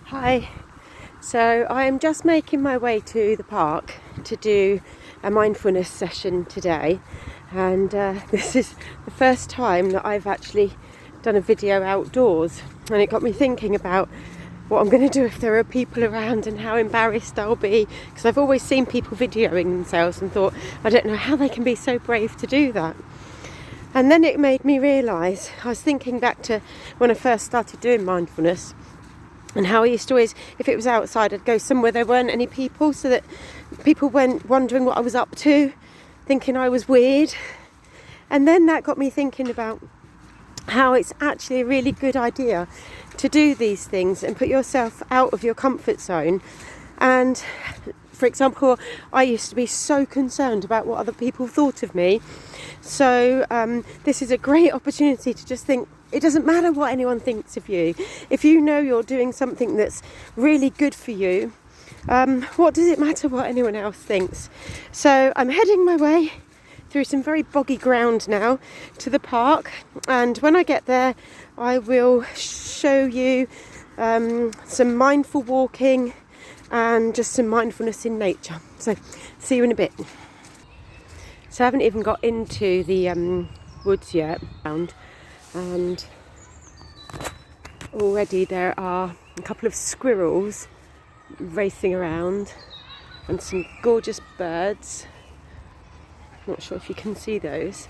Hi, so I am just making my way to the park to do a mindfulness session today, and this is the first time that I've actually done a video outdoors, and it got me thinking about what I'm going to do if there are people around and how embarrassed I'll be, because I've always seen people videoing themselves and thought, I don't know how they can be so brave to do that. And then it made me realise, I was thinking back to when I first started doing mindfulness, and how I used to always, if it was outside, I'd go somewhere there weren't any people, so that people weren't wondering what I was up to, thinking I was weird. And then that got me thinking about how it's actually a really good idea to do these things and put yourself out of your comfort zone. And for example, I used to be so concerned about what other people thought of me. So this is a great opportunity to just think, it doesn't matter what anyone thinks of you. If you know you're doing something that's really good for you, what does it matter what anyone else thinks? So I'm heading my way through some very boggy ground now to the park, and when I get there I will show you some mindful walking and just some mindfulness in nature. So see you in a bit. So I haven't even got into the woods yet, and already there are a couple of squirrels racing around and some gorgeous birds. Not sure if you can see those,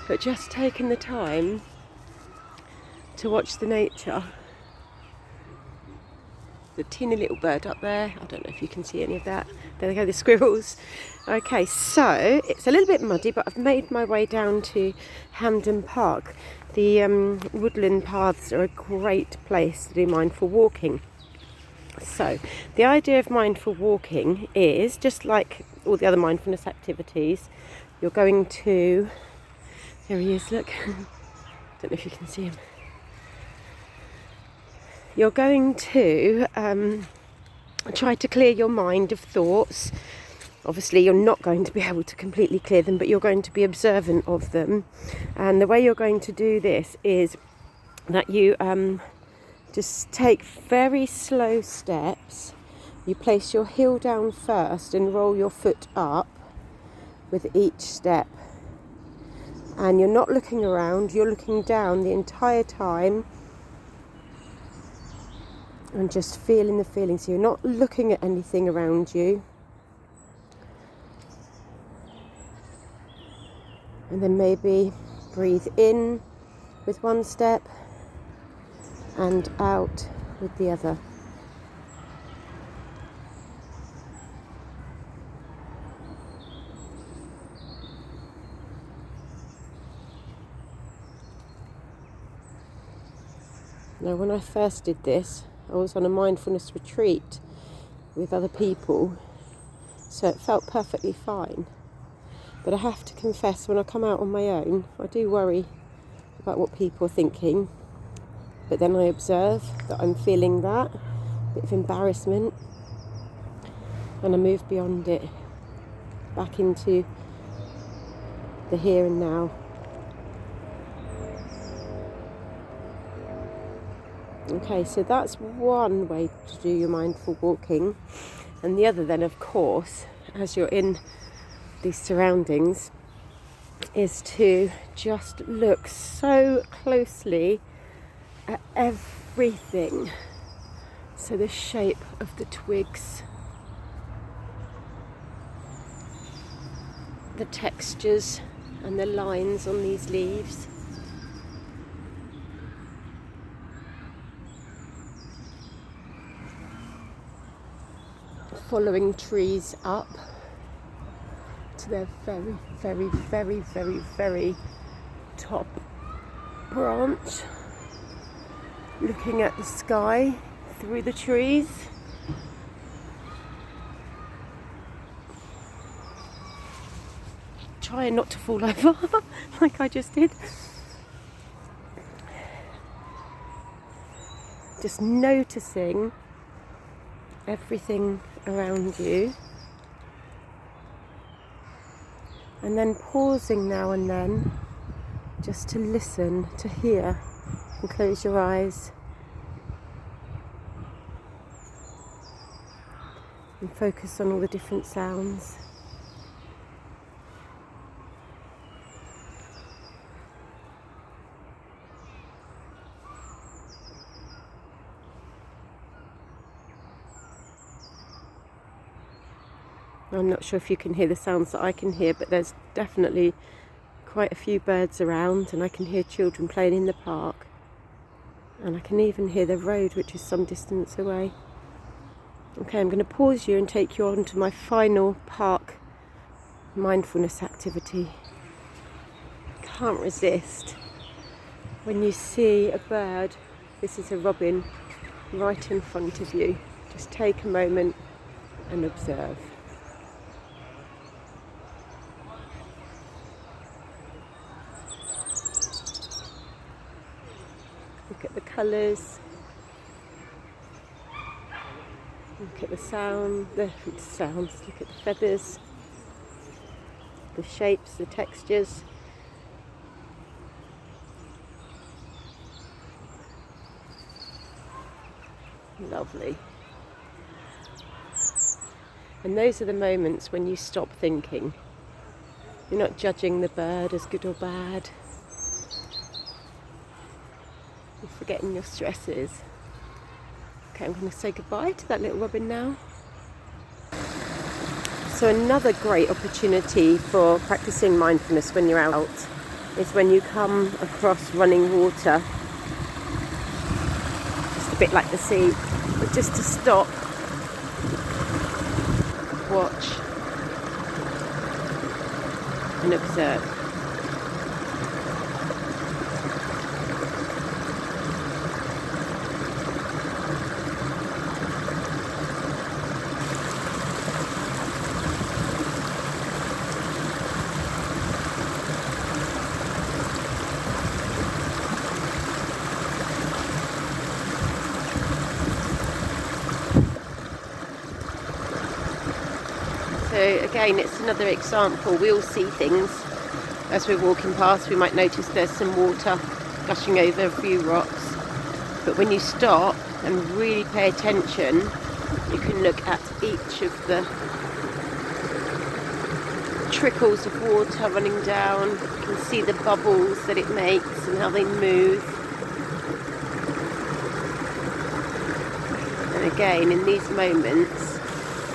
but just taking the time to watch the nature. The teeny little bird up there, I don't know if you can see any of that. There they go, the squirrels. Okay, so it's a little bit muddy, but I've made my way down to Hampden Park. The woodland paths are a great place to do mindful walking. So the idea of mindful walking is, just like all the other mindfulness activities, you're going to, there he is, look, don't know if you can see him. You're going to try to clear your mind of thoughts. Obviously you're not going to be able to completely clear them, but you're going to be observant of them. And the way you're going to do this is that you just take very slow steps. You place your heel down first and roll your foot up with each step. And you're not looking around, you're looking down the entire time and just feeling the feeling. So you're not looking at anything around you. And then maybe breathe in with one step and out with the other. Now, when I first did this, I was on a mindfulness retreat with other people, so it felt perfectly fine. But I have to confess, when I come out on my own, I do worry about what people are thinking. But then I observe that I'm feeling that bit of embarrassment, and I move beyond it, back into the here and now. Okay, so that's one way to do your mindful walking. And the other then, of course, as you're in these surroundings, is to just look so closely at everything. So the shape of the twigs, the textures and the lines on these leaves. Following trees up to their very, very, very, very, very top branch, looking at the sky through the trees. Trying not to fall over like I just did. Just noticing everything around you, and then pausing now and then just to listen, to hear, and close your eyes and focus on all the different sounds. I'm not sure if you can hear the sounds that I can hear, but there's definitely quite a few birds around, and I can hear children playing in the park, and I can even hear the road, which is some distance away. Okay, I'm going to pause you and take you on to my final park mindfulness activity. Can't resist when you see a bird, this is a robin, right in front of you. Just take a moment and observe. Look at the colours, look at the sounds, look at the feathers, the shapes, the textures. Lovely. And those are the moments when you stop thinking. You're not judging the bird as good or bad. You're forgetting your stresses. Okay, I'm going to say goodbye to that little robin now. So another great opportunity for practicing mindfulness when you're out is when you come across running water. Just a bit like the sea, but just to stop, watch and observe. So again, it's another example. We all see things as we're walking past. We might notice there's some water gushing over a few rocks. But when you stop and really pay attention, you can look at each of the trickles of water running down. You can see the bubbles that it makes and how they move. And again, in these moments,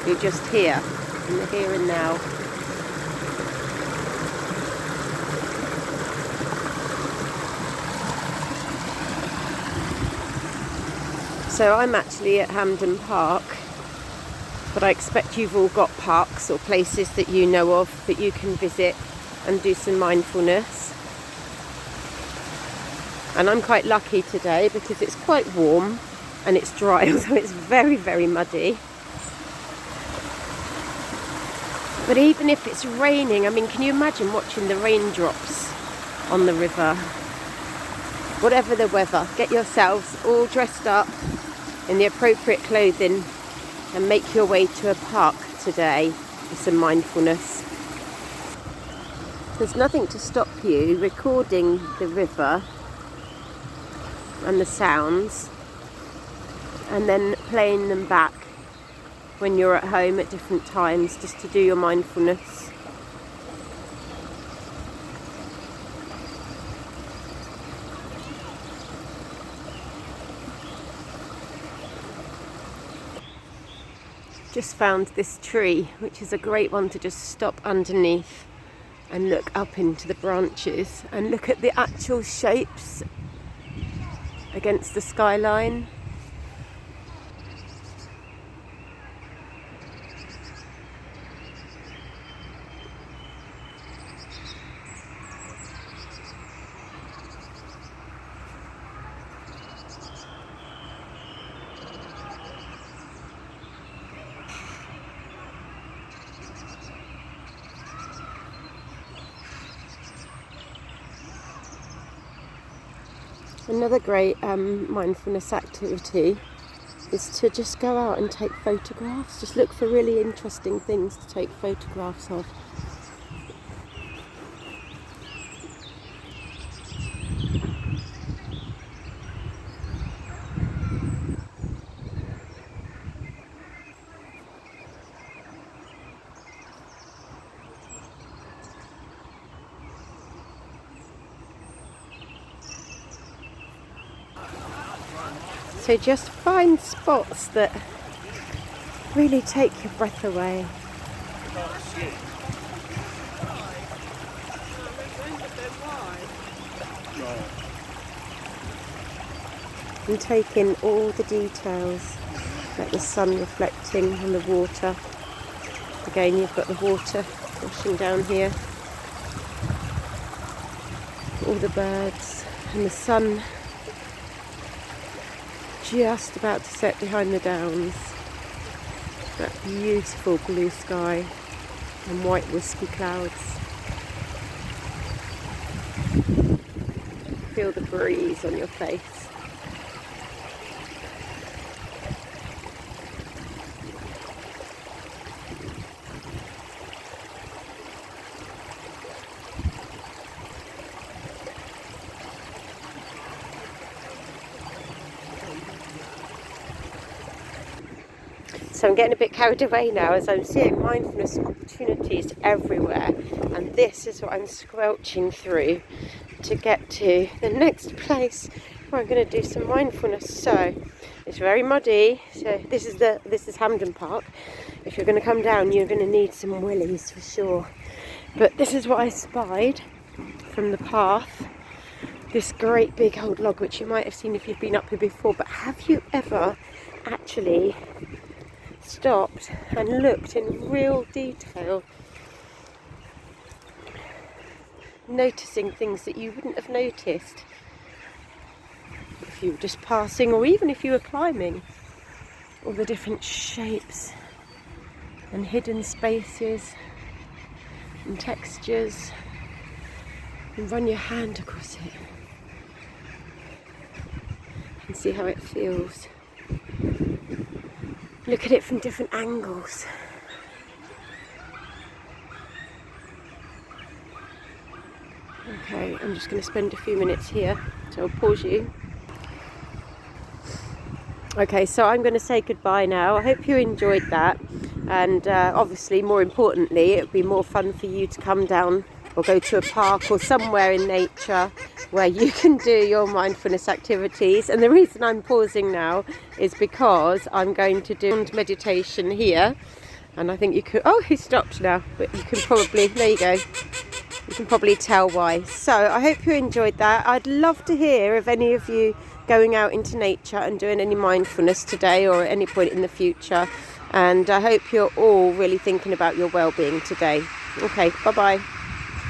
you're just here, in the here and now. So I'm actually at Hampden Park, but I expect you've all got parks or places that you know of that you can visit and do some mindfulness. And I'm quite lucky today because it's quite warm and it's dry, although it's very, very muddy. But even if it's raining, I mean, can you imagine watching the raindrops on the river? Whatever the weather, get yourselves all dressed up in the appropriate clothing and make your way to a park today for some mindfulness. There's nothing to stop you recording the river and the sounds and then playing them back when you're at home at different times, just to do your mindfulness. Just found this tree, which is a great one to just stop underneath and look up into the branches and look at the actual shapes against the skyline. Another great mindfulness activity is to just go out and take photographs. Just look for really interesting things to take photographs of. So just find spots that really take your breath away. And take in all the details, like the sun reflecting on the water. Again, you've got the water washing down here. All the birds and the sun just about to set behind the downs. That beautiful blue sky and white wispy clouds. Feel the breeze on your face. So I'm getting a bit carried away now as I'm seeing mindfulness opportunities everywhere, and this is what I'm squelching through to get to the next place where I'm going to do some mindfulness. So it's very muddy. So this is Hampden Park. If you're going to come down, you're going to need some willies for sure. But this is what I spied from the path. This great big old log, which you might have seen if you've been up here before. But have you ever actually stopped and looked in real detail, noticing things that you wouldn't have noticed if you were just passing, or even if you were climbing? All the different shapes and hidden spaces and textures, and run your hand across it and see how it feels. Look at it from different angles. Okay, I'm just going to spend a few minutes here, so I'll pause you. Okay, so I'm going to say goodbye now. I hope you enjoyed that, and obviously, more importantly, it would be more fun for you to come down or go to a park or somewhere in nature where you can do your mindfulness activities. And the reason I'm pausing now is because I'm going to do meditation here, and I think you could, oh, he stopped now, but you can probably, there you go, you can probably tell why. So I hope you enjoyed that. I'd love to hear of any of you going out into nature and doing any mindfulness today or at any point in the future, and I hope you're all really thinking about your well-being today. Okay, bye-bye.